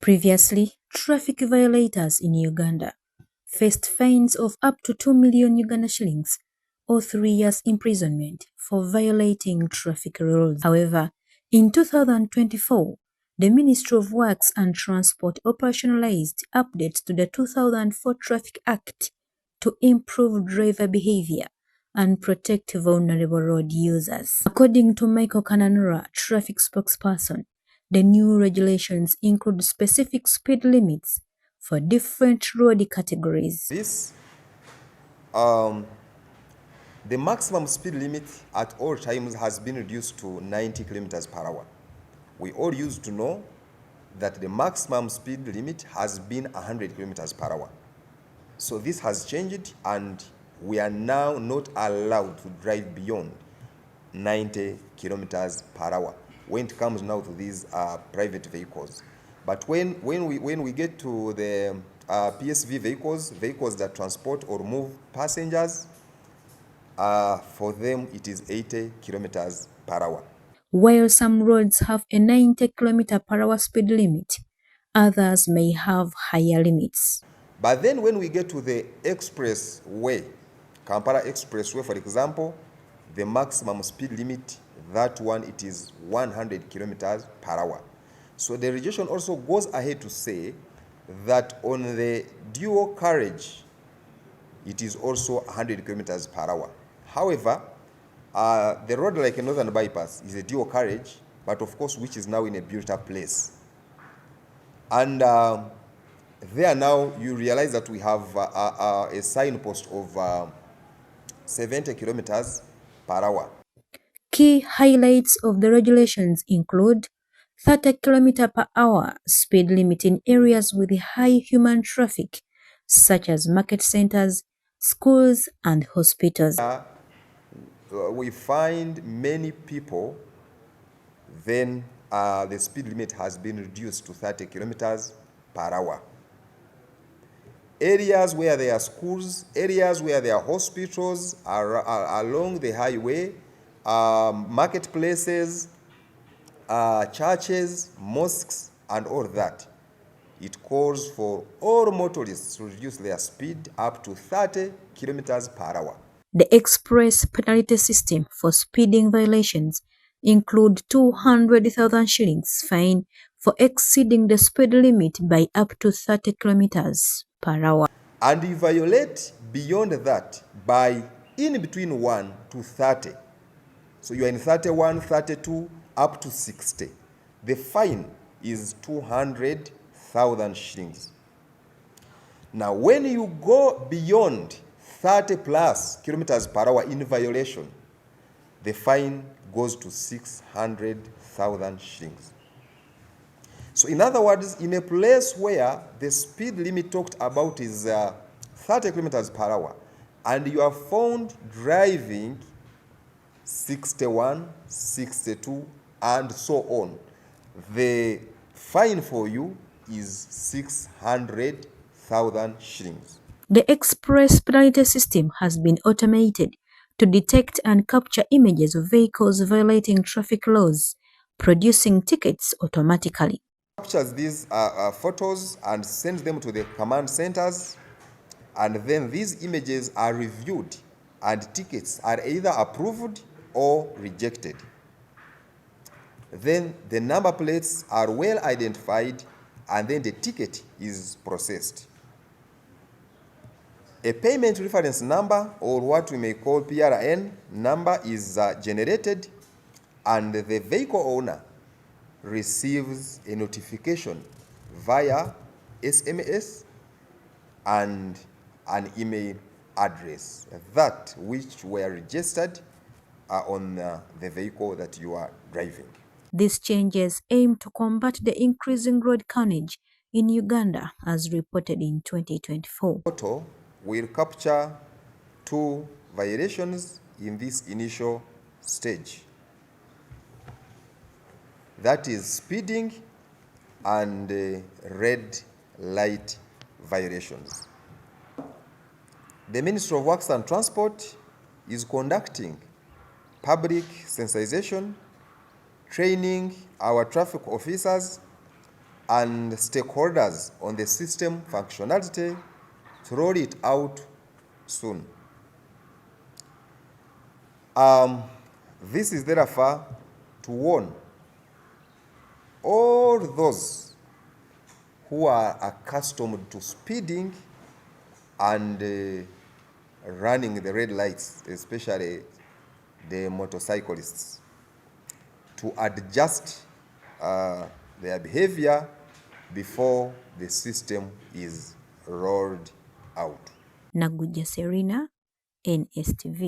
Previously, traffic violators in Uganda faced fines of up to 2 million Uganda shillings or 3 years imprisonment for violating traffic rules. However, in 2024, the Ministry of Works and Transport operationalized updates to the 2004 Traffic Act to improve driver behavior and protect vulnerable road users. According to Michael Kananura, traffic spokesperson, the new regulations include specific speed limits for different road categories. The maximum speed limit at all times has been reduced to 90 kilometers per hour. We all used to know that the maximum speed limit has been 100 kilometers per hour. So this has changed, and we are now not allowed to drive beyond 90 kilometers per hour when it comes now to these private vehicles. But when we get to the PSV vehicles that transport or move passengers, for them it is 80 kilometers per hour. While some roads have a 90 km per hour speed limit, others may have higher limits. But then when we get to the expressway, Kampala Expressway, for example, the maximum speed limit, that one, it is 100 kilometers per hour. So the regulation also goes ahead to say that on the dual carriage, it is also 100 kilometers per hour. However, the road like a Northern Bypass is a dual carriage, but of course, which is now in a built-up place. And there now you realize that we have a signpost of 70 kilometers per hour. Key highlights of the regulations include 30 km per hour speed limit in areas with high human traffic, such as market centers, schools, and hospitals. We find many people, then the speed limit has been reduced to 30 kilometers per hour. Areas where there are schools, areas where there are hospitals along the highway, marketplaces, churches, mosques, and all that. It calls for all motorists to reduce their speed up to 30 kilometers per hour. The express penalty system for speeding violations include 200,000 shillings fine for exceeding the speed limit by up to 30 kilometers per hour. And you violate beyond that by in between 1 to 30. So you are in 31, 32, up to 60. The fine is 200,000 shillings. Now, when you go beyond 30 plus kilometers per hour in violation, the fine goes to 600,000 shillings. So in other words, in a place where the speed limit talked about is 30 kilometers per hour, and you are found driving 61, 62, and so on, the fine for you is 600,000 shillings. The express penalty system has been automated to detect and capture images of vehicles violating traffic laws, producing tickets automatically. Captures these photos and sends them to the command centers, and then these images are reviewed and tickets are either approved or rejected. Then the number plates are well identified, and then the ticket is processed. A payment reference number, or what we may call PRN number, is generated, and the vehicle owner receives a notification via SMS and an email address that which were registered on the vehicle that you are driving. These changes aim to combat the increasing road carnage in Uganda, as reported in 2024. Auto will capture 2 violations in this initial stage. That is speeding and red light violations. The Ministry of Works and Transport is conducting public sensitization, training our traffic officers and stakeholders on the system functionality to roll it out soon. This is therefore to warn all those who are accustomed to speeding and running the red lights, especially the motorcyclists, to adjust their behavior before the system is rolled out. Naguja Serena, NSTV.